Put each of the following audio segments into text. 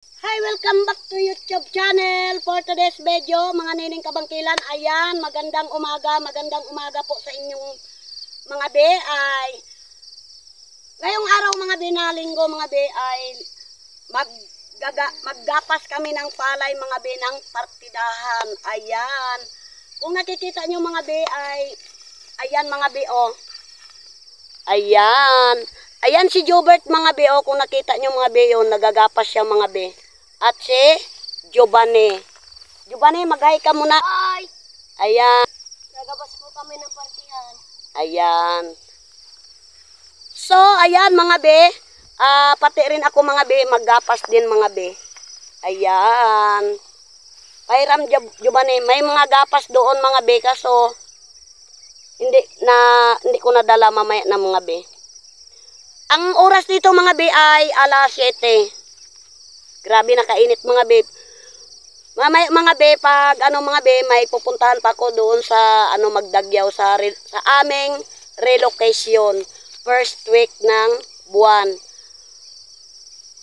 Hi, welcome back to YouTube channel. For today's video, mga nining kabangkilan, ayan, magandang umaga po sa inyong mga be ay ngayong araw mga be na linggo mga be ay maggapas kami ng palay mga be ng partidahan. Ayan. Kung nakikita nyo mga be ay ayan mga be oh. Ayan. Ayan si Jobert mga be oh, kung nakita nyo mga be yun, nagagapas siya mga be. At si Giovanni. Giovanni, mag-hi ka muna. Hi! Ayan. Nagabas po kami ng partihan. Ayan. So, ayan mga be. Pati rin ako mga be, maggapas din mga be. Ayan. Pairam Giovanni, may mga gapas doon mga be, kaso hindi ko nadala mamaya na mga be. Ang oras dito mga be ay alas 7. Grabe nakainit mga be. Mamaya mga be, pag mga be, may pupuntahan pa ako doon sa magdagyaw sa aming relocation. First week ng buwan.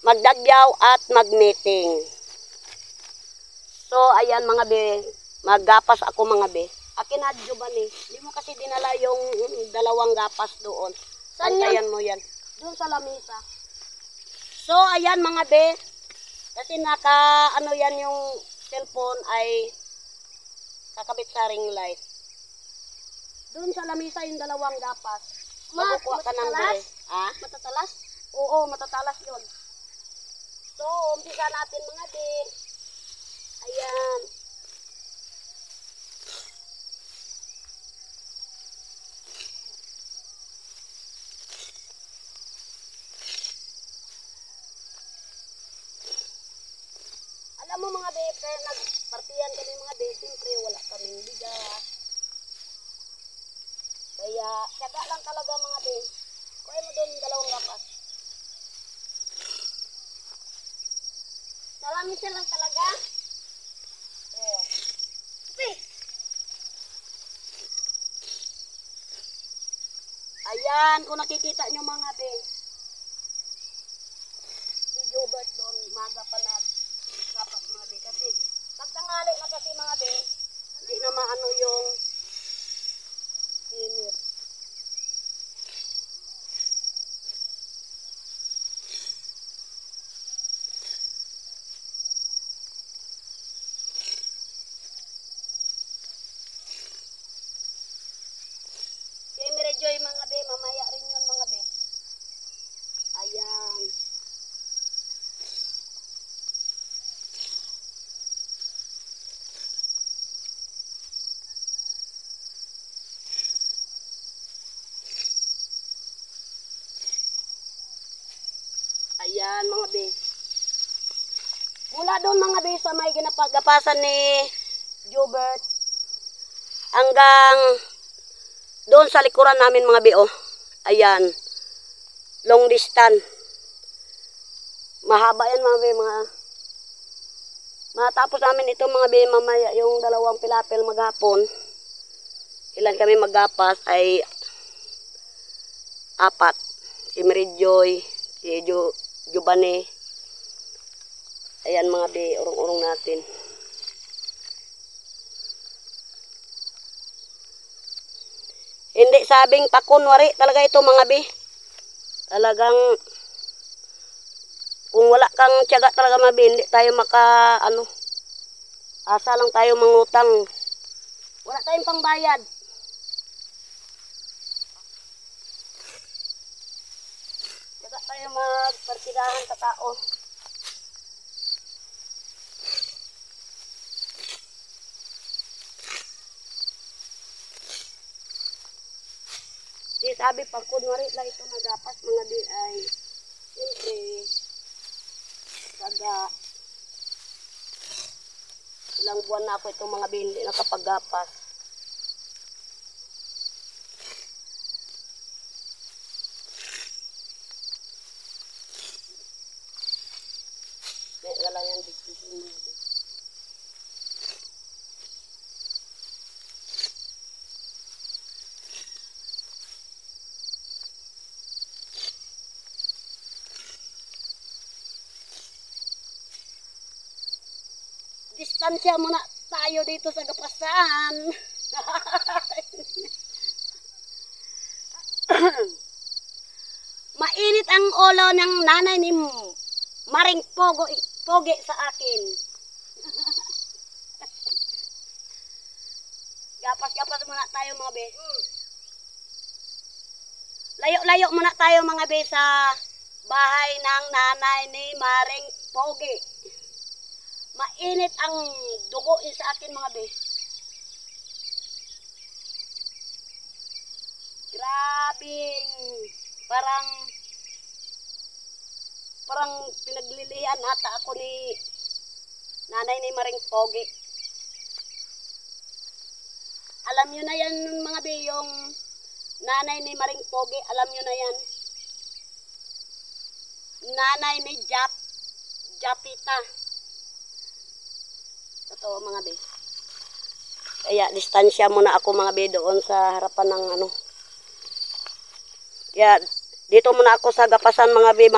Magdagyaw at magmeeting. So ayan mga be, maggapas ako mga be. Akin na Giovanni, hindi mo kasi dinala yung dalawang gapas doon. Saan yan mo yan? Doon sa lamesa. So ayan mga be, kasi yan yung cellphone ay kakabit sa ring light. Doon sa lamisa yung dalawang gapas. Makukuha ka ng dire. Ah? Matatalas? Oo, matatalas yun. So, umpisa natin mga be. Ayan. Alam mo mga be, kaya nagpartiyan kami mga be, siyempre wala kaming bigas. Kaya, syaga lang talaga mga be. Kuha mo doon dalawang gapas. Salamisa lang talaga. Oh. Ayan, kung nakikita nyo mga be. Si Jobert doon, maga pa na gapas mga be. Kasi, pagtangali na kasi mga be, hindi na maano yung init. Si Emery Joy mga be, mamaya rin yun mga be. Ayan. Ayan mga be. Mula doon mga be sa may ginapagapasan ni Jobert hanggang doon sa likuran namin mga be oh. Ayan. Long distance. Mahaba yan mga be, matapos namin ito mga be mamaya yung dalawang pilapel maghapon. Ilan kami maggapas ay 4. Si Mary Joy, si Giovanni. Ayan mga be, urong-urong natin. Hindi sabing pakunwari talaga ito mga be. Talagang kung wala kang tiyaga talaga mga be, hindi tayo asa lang tayo mangutang. Wala tayong pangbayad. Tiyaga tayo magpartidahan sa tao. Di sabi pag kunwari lang ito nagapas mga di ay siyempre kaga ilang buwan na ako itong mga bindi nakapaggapas. Kaya lang yan digdigin mo. Distansya muna tayo dito sa gapasan. Mainit ang ulo ng nanay ni Maring Pogi sa akin. Gapas-gapas muna tayo mga be. Layo-layo muna tayo mga be sa bahay ng nanay ni Maring Pogi. Mainit ang dugo sa akin mga be. Grabing parang pinaglilihan ata ako ni nanay ni Maring Pogi. Alam nyo na yan mga be, yung nanay ni Maring Pogi, alam nyo na yan. Nanay ni Japita. Totoo mga be. Kaya distansya muna ako mga be doon sa harapan ng ano. Kaya dito muna ako sa gapasan mga be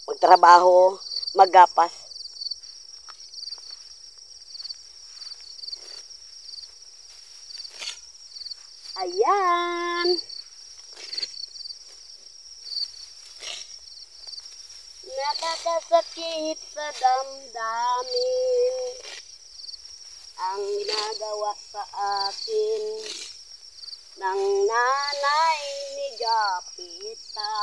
magtrabaho, maggapas. Ayan. Nakakasakit sa damdamin ang ginagawa sa akin ng nanay ni Japita.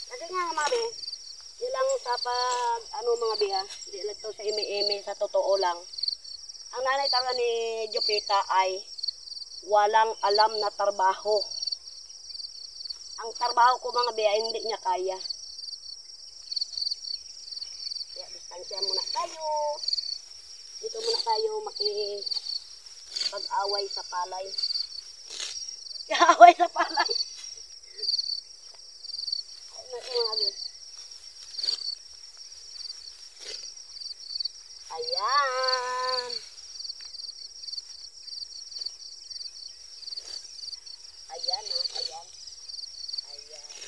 Kasi nga mga be, ilang sa pag, mga be ha, hindi lang to sa imi-imi, sa totoo lang. Ang nanay talaga ni Japita ay walang alam na trabaho. Ang trabaho ko mga be ay hindi niya kaya. Kaya distansya muna tayo. Dito muna tayo makipag-away sa palay. Away sa palay. Ayan. Ayan na, ayan. Ayan.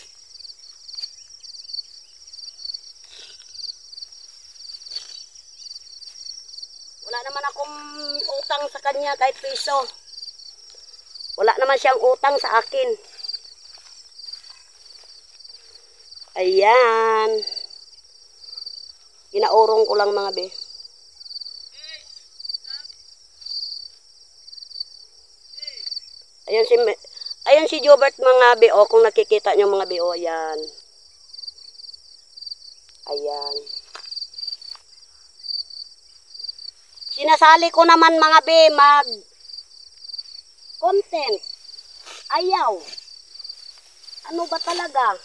Wala naman akong utang sa kanya kahit piso. Wala naman siyang utang sa akin. Ayan. Inaurong ko lang mga be. Ayan si Jobert mga be, o kung nakikita nyo mga be, o ayan. Ayan. Sinasali ko naman mga be, content. Ayaw. Ano ba talaga?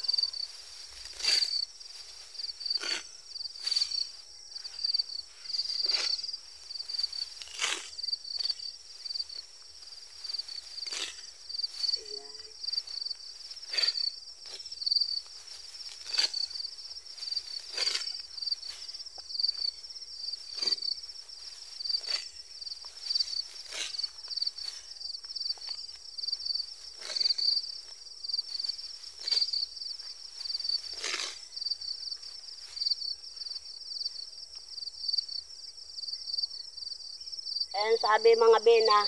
Ayan sabi mga be na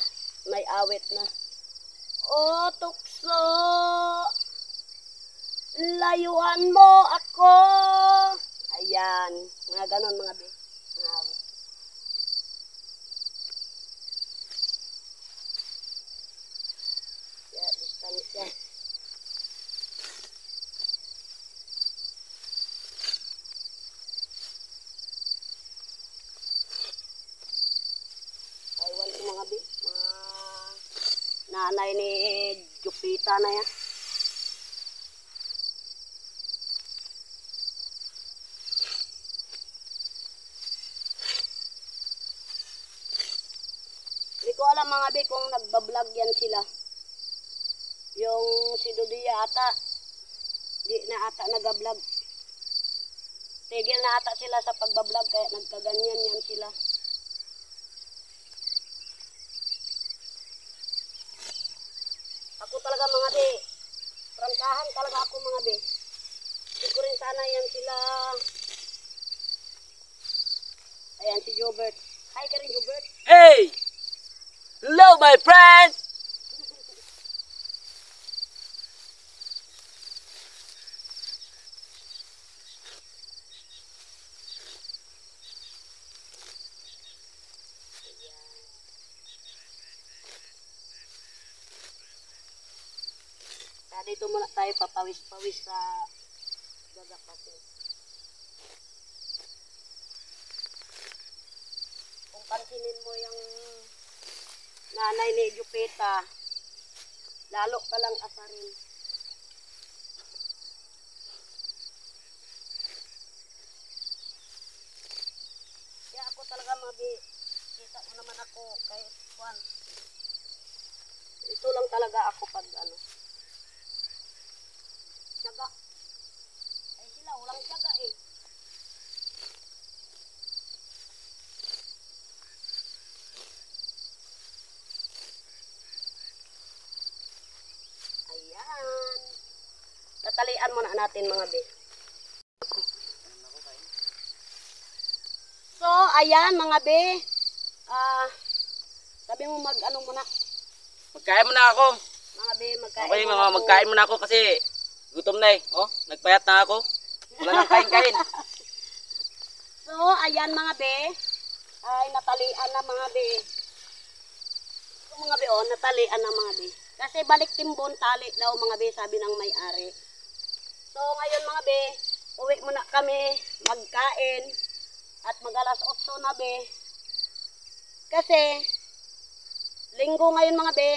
may awit na. O tukso, layuan mo ako. Ayan, mga ganon mga be. Mga awit. Kaya distansya. Aywan ko mga be. Nanay ni Jupita na yan. Hindi ko alam mga be kung nagbablog yan sila. Yung si Dudia ata, di na ata nagablog. Tigil na ata sila sa pagbablog kaya nagkaganyan yan sila. Ako talaga mga be. Prangkahan talaga ako mga be. Hindi ko rin sana yan sila. Ayan si Jobert. Hi ka rin Jobert. Hey! Hello, my friend! Dito muna tayo papawis-pawis sa gagapasin. Kung pansinin mo yung nanay ni Jupita, lalo ka lang asarin. Kaya ako talaga kita mo naman ako kahit kwan. Ito lang talaga ako pag ano. Tiyaga. Ay sila, walang tiyaga eh. Ayan. Tatalian muna natin mga be. So, ayan mga be. Sabi mo mag-ano muna. Magkain muna ako. Mga be, magkain Okay, muna mga ako. magkain muna ako kasi gutom na eh. Oh, nagpayat na ako. Wala nang kain-kain. So, ayan mga be. Ay, natalian na mga be. So, mga be, oh, natalian na mga be. Kasi balik timbon, tali daw mga be, sabi ng may-ari. So, ngayon mga be, uwi muna kami, magkain. At mag-alas 8 na be. Kasi, linggo ngayon mga be,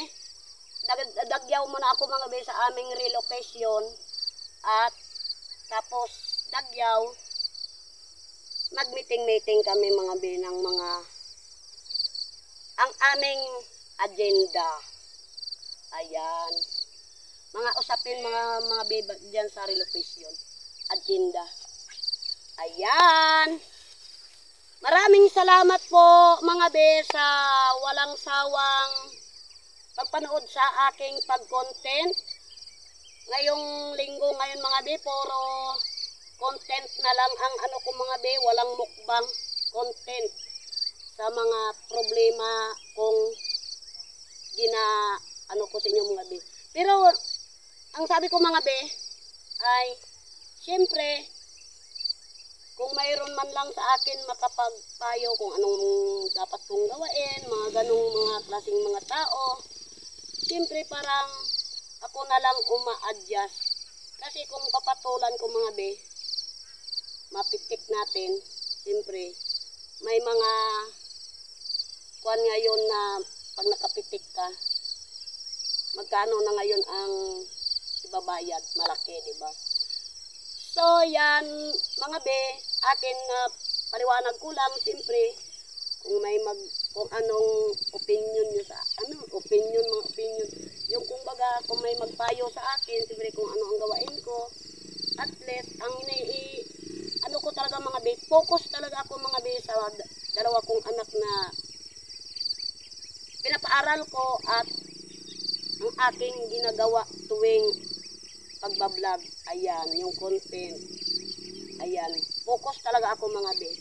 dagyaw muna ako mga be sa aming relocation. At, tapos, dagyaw, mag-meeting-meeting kami mga be ng mga, ang aming agenda. Ayan. Mga usapin mga be dyan sa relocation. Agenda. Ayan. Maraming salamat po mga be sa walang sawang pagpanood sa aking pag-content. Ngayong linggo ngayon mga be, puro content na lang ang ano ko mga be, walang mukbang content sa mga problema kung ano ko sa inyo mga be. Pero ang sabi ko mga be ay syempre kung mayroon man lang sa akin makapagpayo kung anong dapat kong gawain, mga ganong mga klaseng mga tao, siyempre parang ako na lang uma-adjust. Kasi kung papatulan ko mga be, mapitik natin, siyempre, may mga kuan ngayon na pag nakapitik ka, magkano na ngayon ang ibabayad, malaki, di ba? So, yan, mga be, akin paliwanag ko lang, siyempre, kung anong opinion nyo sa, mga opinion, yung kumbaga, kung may magpayo sa akin, siyempre, kung ano ang gawain ko, at least, ano ko talaga mga be, focus talaga ako mga be sa dalawa kong anak na pinapaaral ko at ang aking ginagawa tuwing pagbablog, ayan, yung content, ayan, focus talaga ako mga be.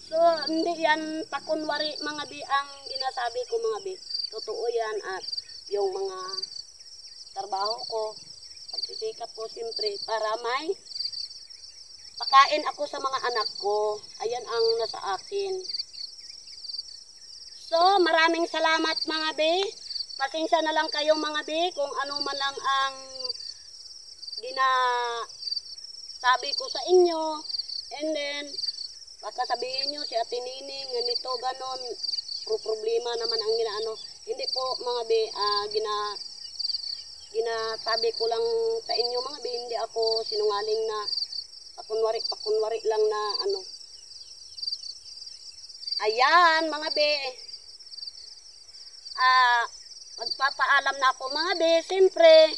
So, hindi yan pakunwari mga be ang ginasabi ko mga be, totoo yan at yung mga trabaho ko, pagsisikap ko siyempre para may pakain ako sa mga anak ko, ayan ang nasa akin. So, maraming salamat mga be. Pasensya na lang kayo mga be kung ano man lang ang sabi ko sa inyo. And then, baka sabihin nyo si Ate Nining, ganito, ganon, problema naman ang ginaano. Hindi po mga be, ginasabi ko lang sa inyo mga be, hindi ako sinungaling na pakunwari lang na ano. Ayan mga be. Magpapaalam na ako mga be, siyempre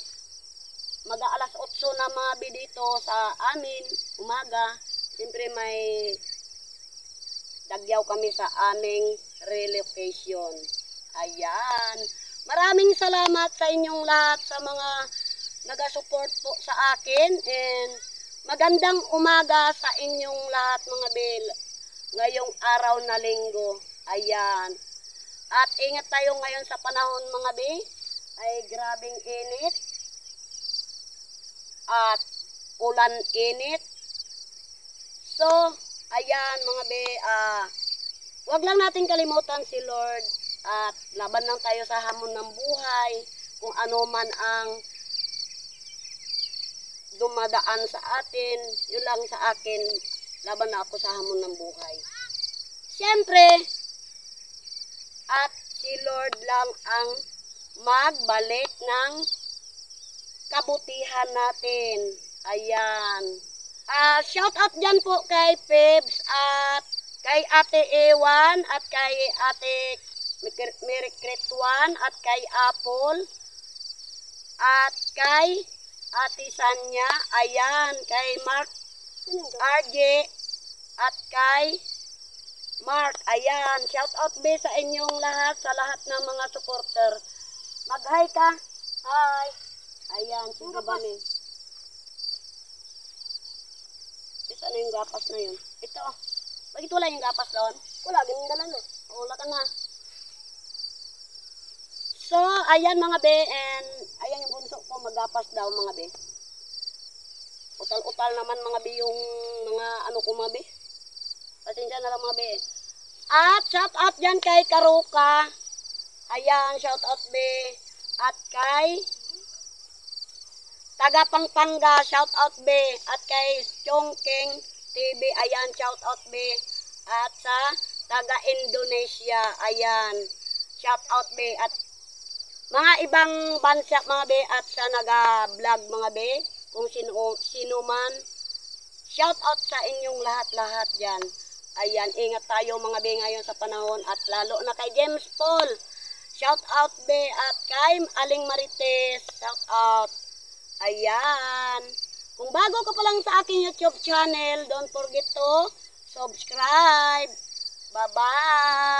mag-aalas 8 na mga be dito sa amin, umaga, siyempre may dagyaw kami sa aming relocation. Ayan, Maraming salamat sa inyong lahat sa mga nag-support po sa akin and magandang umaga sa inyong lahat mga bel ngayong araw na linggo. Ayan. At ingat tayo ngayon sa panahon mga be. Ay grabing init. At ulan init. So, ayan mga be, wag lang natin kalimutan si Lord at laban lang tayo sa hamon ng buhay. Kung ano man ang dumadaan sa atin, yun lang sa akin, laban na ako sa hamon ng buhay. Siyempre, at si Lord lang ang magbalik ng kabutihan natin. Ayan. Shout out dyan po kay Pebs at kay Ate Ewan at kay Ate Mirikretwan at kay Apple at kay Ate Sanya. Ayan. Kay Mark RJ at kay Mark. Ayan. Shout out be sa inyong lahat, sa lahat ng mga supporter. Mag-hi ka. Hi. Ayan. Sige ba ni? Saan na yung gapas na yun? Ito. Bakit wala yung gapas doon? Wala. Ginindala na. Wala ka na. So, ayan mga be. And ayan yung bunso ko. Magapas daw mga be. Utal-utal naman mga be yung mga ano ko mga be. Pasensya na lang mga be. At shout out dyan kay Karuka. Ayan. Shout out be. At kay taga Pampanga, shout out be. At kay Chongking TV, ayan, shout out be. At sa taga Indonesia, ayan, shout out be. At mga ibang bansa mga be, at sa naga-vlog mga be, kung sino man, shout out sa inyong lahat-lahat dyan. Ayan, ingat tayo mga be ngayon sa panahon, at lalo na kay James Paul, shout out be. At kay Aling Marites, shout out. Ayan. Kung bago ka pa lang sa aking YouTube channel, don't forget to subscribe. Bye-bye.